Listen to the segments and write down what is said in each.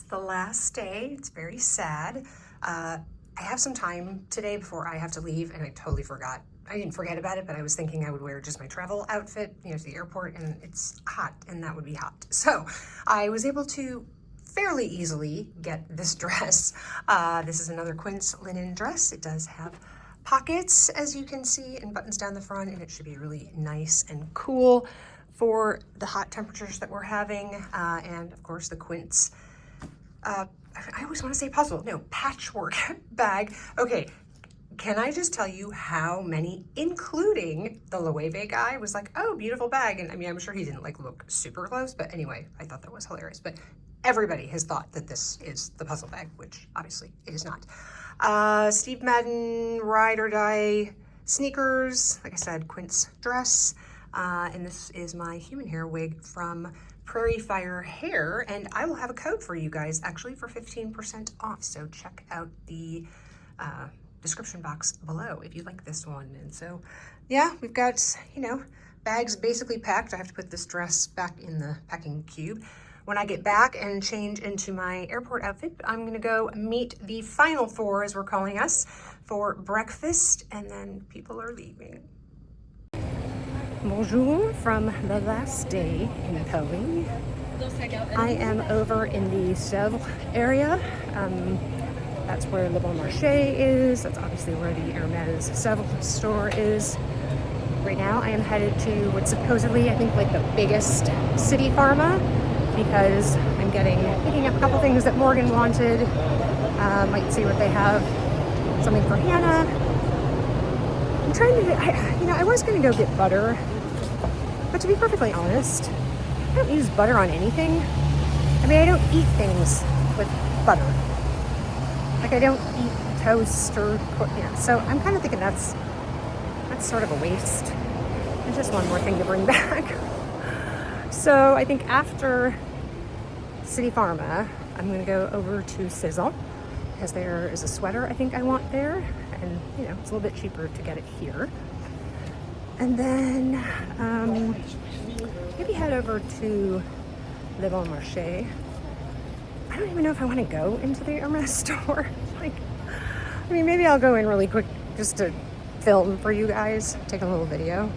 the last day. It's very sad. I have some time today before I have to leave, and I totally forgot. I didn't forget about it, but I was thinking I would wear just my travel outfit, you know, to the airport, and it's hot, and that would be hot. So I was able to fairly easily get this dress. This is another Quince linen dress. It does have pockets, as you can see, and buttons down the front, and it should be really nice and cool for the hot temperatures that we're having. And of course the Quince, I always want to say puzzle, no, patchwork bag. Okay, can I just tell you how many, including the Loewe guy, was like, oh, beautiful bag. And I mean, I'm sure he didn't like look super close, but anyway, I thought that was hilarious. But everybody has thought that this is the puzzle bag, which obviously it is not. Steve Madden Ride or Die sneakers, like I said, Quince dress. And this is my human hair wig from Prairie Fire Hair, and I will have a code for you guys actually for 15% off. So check out the description box below if you like this one. And so, yeah, we've got, you know, bags basically packed. I have to put this dress back in the packing cube. When I get back and change into my airport outfit, I'm gonna go meet the final four, as we're calling us, for breakfast, and then people are leaving. Bonjour from the last day in Paris. I am over in the Sèvres area. That's where Le Bon Marché is. That's obviously where the Hermès Sèvres store is. Right now I am headed to what's supposedly, I think, like the biggest city pharma, because I'm picking up a couple things that Morgan wanted. Might see what they have. Something for Hannah. I'm trying to, I was gonna go get butter, but to be perfectly honest, I don't use butter on anything. I mean, I don't eat things with butter. Like, I don't eat toast or, so I'm kind of thinking that's sort of a waste. It's just one more thing to bring back. So I think after City Pharma, I'm gonna go over to Sizzle, because there is a sweater I think I want there, and you know, it's a little bit cheaper to get it here. And then maybe head over to Le Bon Marché. I don't even know if I want to go into the Hermès store. Like, I mean, maybe I'll go in really quick just to film for you guys, take a little video.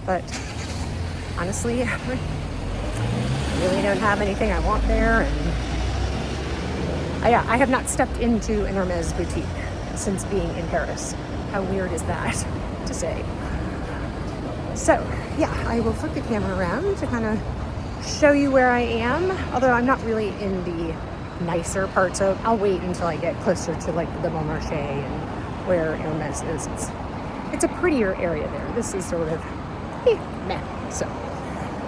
But honestly, I really don't have anything I want there. And I have not stepped into an Hermès boutique since being in Paris. How weird is that to say? So yeah, I will flip the camera around to kind of show you where I am, although I'm not really in the nicer parts of, I'll wait until I get closer to like the Bon Marché and where Hermès is. It's a prettier area there. This is sort of meh. So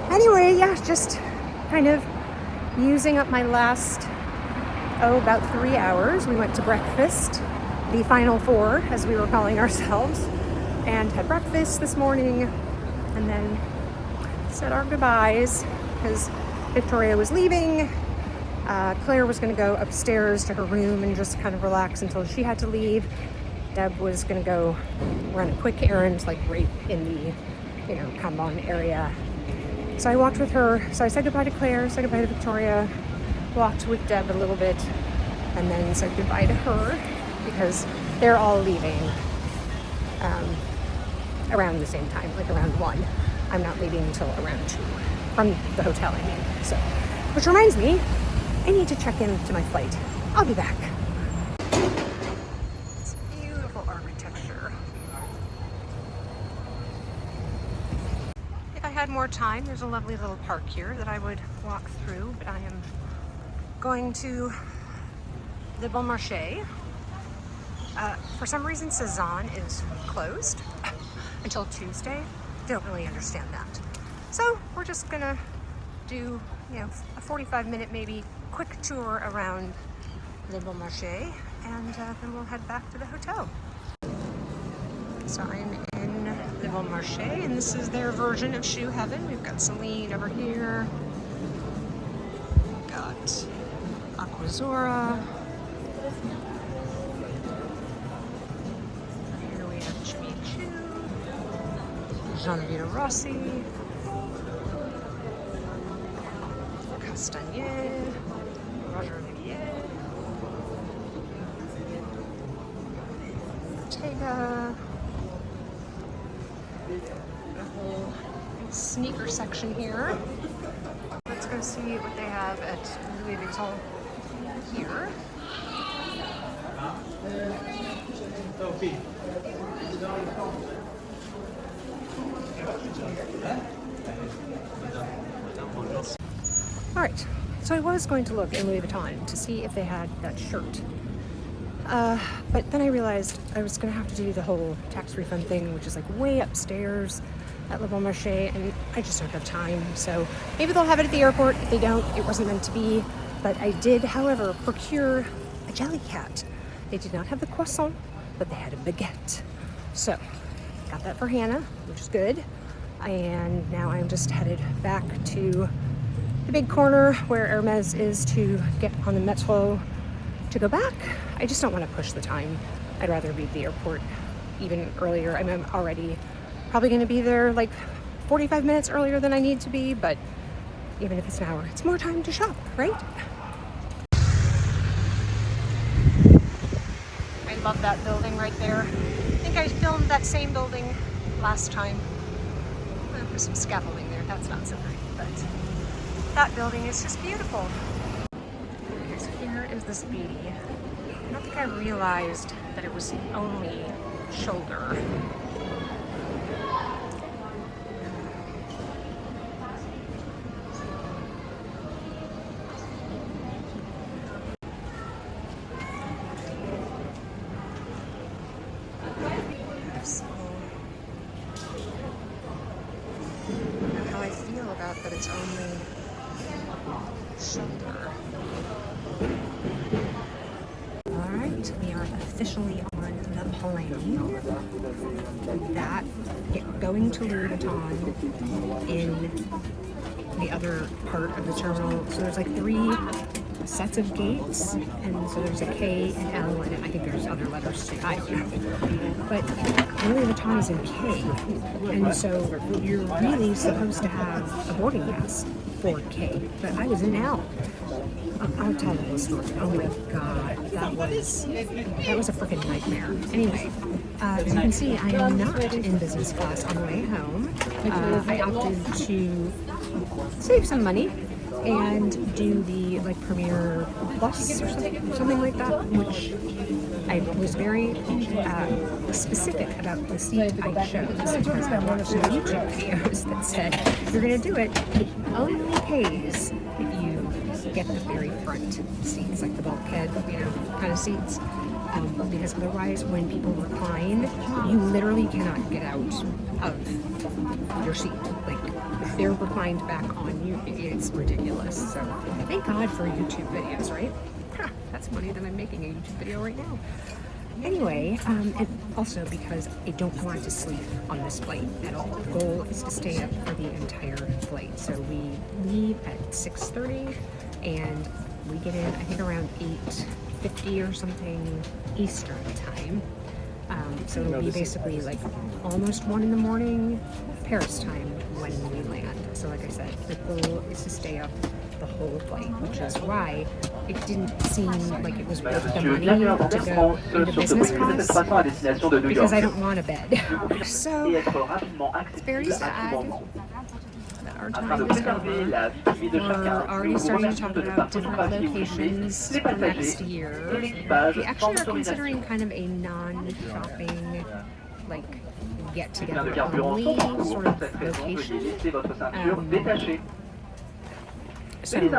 anyway, yeah, just kind of using up my last about 3 hours. We went to breakfast, the final four, as we were calling ourselves, and had breakfast this morning, and then said our goodbyes because Victoria was leaving. Claire was going to go upstairs to her room and just kind of relax until she had to leave. Deb was going to go run a quick errand, like right in the, Cambon area. So I walked with her. So I said goodbye to Claire, said goodbye to Victoria, walked with Deb a little bit, and then said goodbye to her because they're all leaving around the same time, like around 1. I'm not leaving until around 2 from the hotel, I mean. So, which reminds me, I need to check into my flight. I'll be back. It's beautiful architecture. If I had more time, there's a lovely little park here that I would walk through, but I am going to the Bon Marché. For some reason, Cezanne is closed until Tuesday. Don't really understand that. So we're just gonna do, a 45-minute maybe quick tour around Le Bon Marché, and then we'll head back to the hotel. So I'm in Le Bon Marché, and this is their version of Shoe Heaven. We've got Celine over here. We've got Aquazzura. Here we have Jimmy Choo, Gianvito Rossi, Castagnet, Roger Vivier. sneaker section here. Let's go see what they have at Louis Vuitton here. All right, so I was going to look in Louis Vuitton to see if they had that shirt. But then I realized I was gonna have to do the whole tax refund thing, which is like way upstairs at Le Bon Marché, and I just don't have time. So maybe they'll have it at the airport. If they don't, it wasn't meant to be. But I did, however, procure a jelly cat. They did not have the croissant, but they had a baguette. So got that for Hannah, which is good. And now I'm just headed back to the big corner where Hermes is to get on the metro to go back. I just don't want to push the time. I'd rather be at the airport even earlier. I'm already probably going to be there like 45 minutes earlier than I need to be, but even if it's an hour, it's more time to shop, right? I love that building right there. I think I filmed that same building last time. There's some scaffolding there. That's not so great, but that building is just beautiful. Okay, so here is this beauty. I don't think I realized that it was only shoulder. So, I don't know how I feel about that it's only shoulder. Alright, we are officially on the plane. That, going to Louis Vuitton in the other part of the terminal. So there's like 3 sets of gates, and so there's a K and L, and I think there's other letters too. I don't know. But Louis Vuitton is in K, and so you're really supposed to have a boarding pass for K, but I was in L. I'll tell the whole story. Oh my god, that was a freaking nightmare. Anyway, as you can see, I am not in business class on the way home. I opted to save some money and do the like Premier Plus or something like that, which I was very specific about the seat I chose because I watched some YouTube videos that said you're going to do it, it only pays if you get the very front seats, like the bulkhead, kind of seats. Because otherwise, when people recline, you literally cannot get out of your seat. Like, if they're reclined back on you, it's ridiculous. So, thank God for YouTube videos, right? That's funny that I'm making a YouTube video right now. Anyway, and also because I don't want to sleep on this flight at all. The goal is to stay up for the entire flight. So we leave at 6:30 and we get in, I think, around 8:50 or something Eastern time. So it'll be basically like almost 1 in the morning Paris time when we land. So like I said, the goal is to stay up the whole flight, which is why it didn't seem like it was worth the money to go into business class, because I don't want a bed. So it's very sad that our time is over. We're already starting to talk about different locations for next year. We actually are considering kind of a non-shopping, like, get-together only sort of location. So, yeah,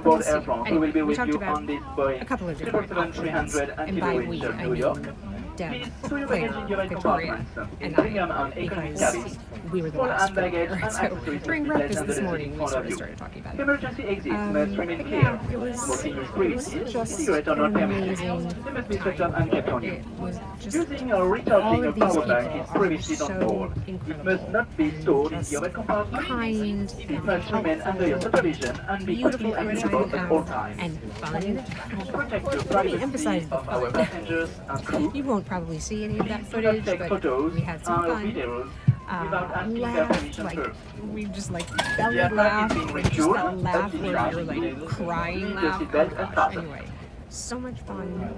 we'll see. Anyway, we talked about a couple of different options, and by we, I mean Deb, Claire, Victoria, and I, because we were the last one here. So during breakfast this morning, we sort of started talking about it. Yeah, it was just an amazing time. It was just, all of these people are so incredible, and just kind and helpful, beautiful inside and out, and fun. Let me emphasize the fun. You won't probably see any of that footage, but we had some fun. Laughed, like, we just like belly laughed, like just that laugh where you're like crying laugh. Oh gosh, anyway. so much fun,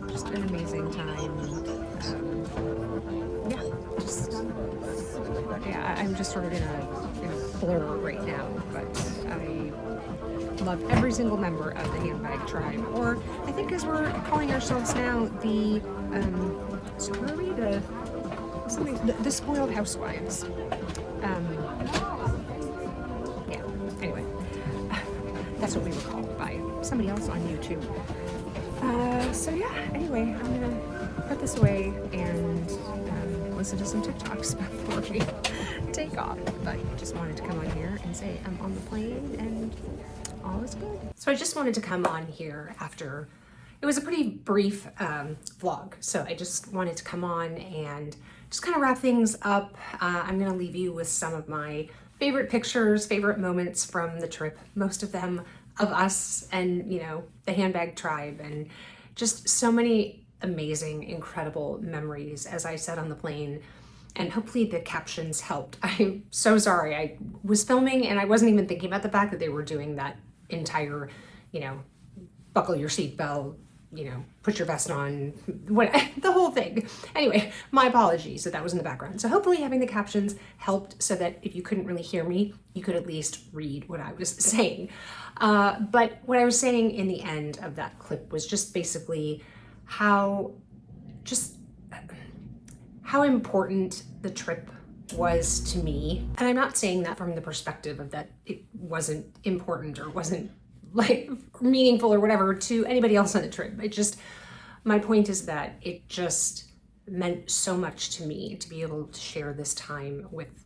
just an amazing time. Yeah, just yeah, I'm just sort of in a blur right now, but I love every single member of the handbag tribe, or I think as we're calling ourselves now, the so where are we? The spoiled housewives. Yeah. Anyway, that's what we were called by somebody else on YouTube. So yeah. Anyway, I'm gonna put this away and listen to some TikToks before we take off. But just wanted to come on here and say I'm on the plane and all is good. So I just wanted to come on here after it was a pretty brief vlog. So I just wanted to come on and just kind of wrap things up. I'm gonna leave you with some of my favorite pictures, favorite moments from the trip, most of them of us and, you know, the handbag tribe, and just so many amazing, incredible memories, as I said on the plane. And hopefully the captions helped. I'm so sorry. I was filming and I wasn't even thinking about the fact that they were doing that entire, you know, buckle your seatbelt, you know, put your vest on, what, the whole thing. Anyway, my apologies that was in the background. So hopefully having the captions helped so that if you couldn't really hear me, you could at least read what I was saying. But what I was saying in the end of that clip was just basically how important the trip was to me. And I'm not saying that from the perspective of that it wasn't important or wasn't like meaningful or whatever to anybody else on the trip. My point is that it just meant so much to me to be able to share this time with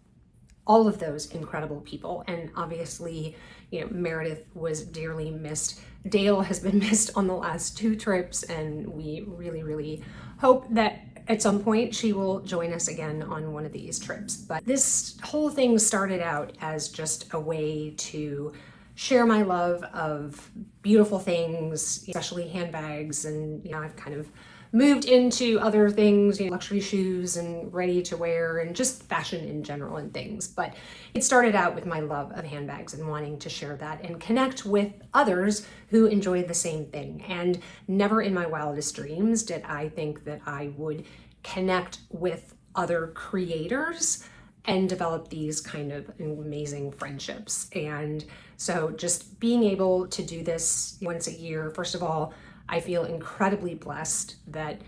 all of those incredible people. And obviously, you know, Meredith was dearly missed. Dale has been missed on the last 2 trips, and we really, really hope that at some point she will join us again on one of these trips. But this whole thing started out as just a way to share my love of beautiful things, especially handbags. And, you know, I've kind of moved into other things, you know, luxury shoes and ready to wear and just fashion in general and things. But it started out with my love of handbags and wanting to share that and connect with others who enjoy the same thing. And never in my wildest dreams did I think that I would connect with other creators and develop these kind of amazing friendships. And so just being able to do this once a year, first of all, I feel incredibly blessed that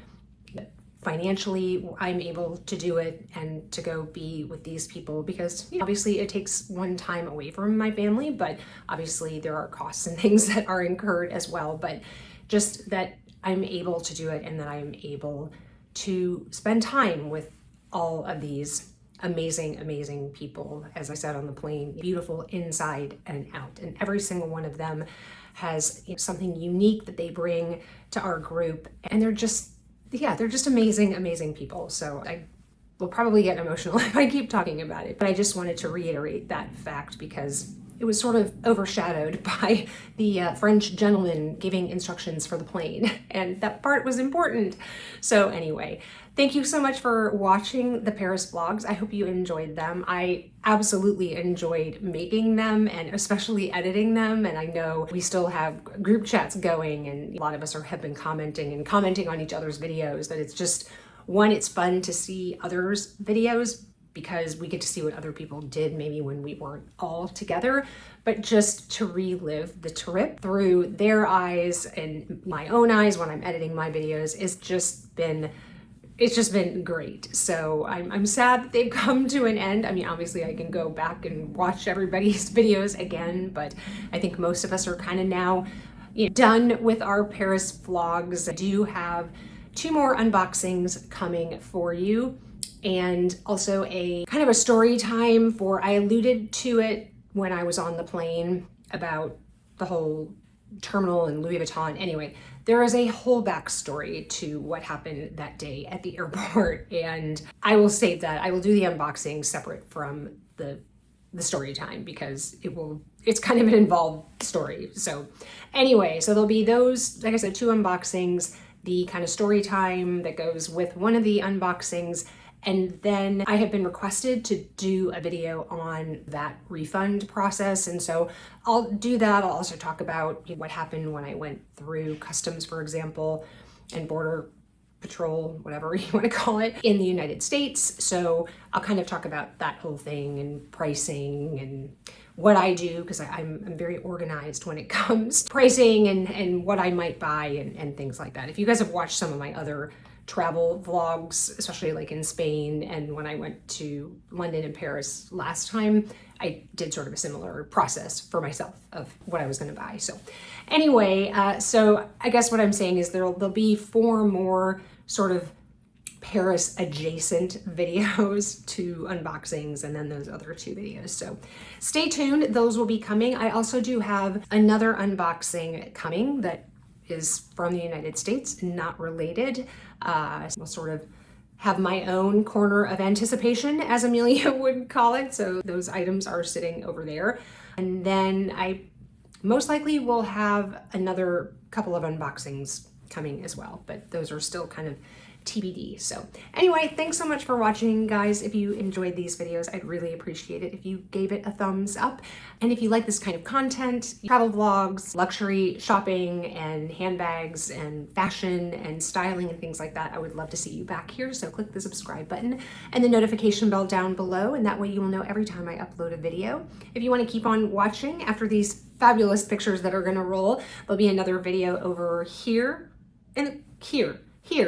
financially I'm able to do it and to go be with these people, because, you know, obviously it takes one time away from my family, but obviously there are costs and things that are incurred as well. But just that I'm able to do it and that I'm able to spend time with all of these amazing, amazing people, as I said on the plane, beautiful inside and out. And every single one of them has, you know, something unique that they bring to our group. And they're just amazing, amazing people. So I will probably get emotional if I keep talking about it, but I just wanted to reiterate that fact because it was sort of overshadowed by the French gentleman giving instructions for the plane, and that part was important. So anyway, thank you so much for watching the Paris vlogs. I hope you enjoyed them. I absolutely enjoyed making them and especially editing them. And I know we still have group chats going, and a lot of us have been commenting on each other's videos. That it's just, one, it's fun to see others' videos, because we get to see what other people did maybe when we weren't all together, but just to relive the trip through their eyes and my own eyes when I'm editing my videos it's just been great. So I'm sad that they've come to an end. I mean, obviously I can go back and watch everybody's videos again, but I think most of us are kind of now, you know, done with our Paris vlogs. I do have 2 more unboxings coming for you, and also a kind of a story time I alluded to it when I was on the plane about the whole terminal and Louis Vuitton. Anyway, there is a whole backstory to what happened that day at the airport, and I will save that. I will do the unboxing separate from the story time because it's kind of an involved story. So anyway, so there'll be those, like I said, 2 unboxings, the kind of story time that goes with one of the unboxings, And then I have been requested to do a video on that refund process. And so I'll do that. I'll also talk about what happened when I went through customs, for example, and border patrol, whatever you want to call it, in the United States. So I'll kind of talk about that whole thing and pricing and what I do, because I'm very organized when it comes to pricing and what I might buy and things like that. If you guys have watched some of my other travel vlogs, especially like in Spain and when I went to London and Paris last time, I did sort of a similar process for myself of what I was going to buy. So anyway, so I guess what I'm saying is there'll be 4 more sort of Paris adjacent videos to unboxings, and then those other 2 videos. So stay tuned, those will be coming. I also do have another unboxing coming that is from the United States, not related. I'll sort of have my own corner of anticipation, as Amelia would call it. So those items are sitting over there. And then I most likely will have another couple of unboxings coming as well, but those are still kind of TBD. So anyway, thanks so much for watching, guys. If you enjoyed these videos, I'd really appreciate it if you gave it a thumbs up. And if you like this kind of content, travel vlogs, luxury shopping and handbags and fashion and styling and things like that, I would love to see you back here. So click the subscribe button and the notification bell down below, and that way you will know every time I upload a video. If you want to keep on watching after these fabulous pictures that are going to roll, there'll be another video over here and here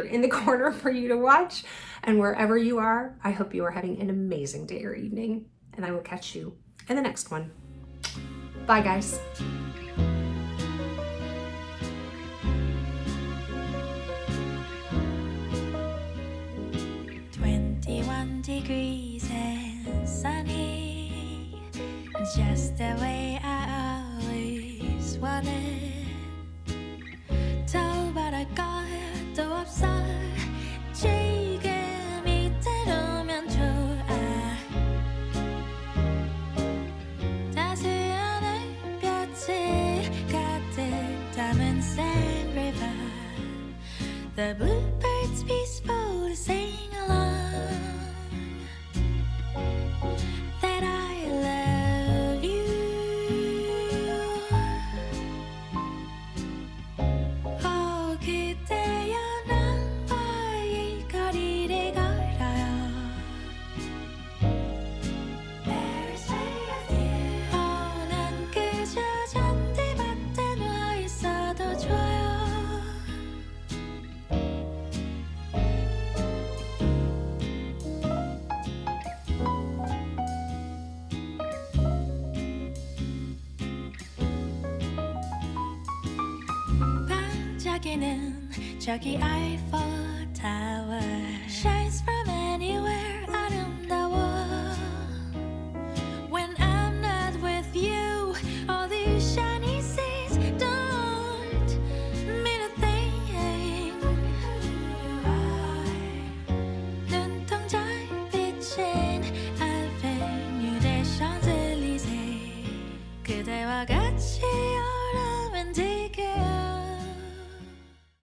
in the corner for you to watch. And wherever you are, I hope you are having an amazing day or evening, and I will catch you in the next one. Bye, guys. 21 degrees and sunny, just the way I always wanted. 더 바랄 것도 없어. 지금 이대로면 좋아. 따스한 햇볕이 가득 담은 sand river. The bluebirds peaceful to sing along. That I love you. Oh, 그대여 나와의 거리를 걸어요. 난 그저 잔디밭에 누워 있어도 좋아요. 반짝이는 저기 Eiffel Tower shines from anywhere. 아름다워. When I'm not with you, all these shadows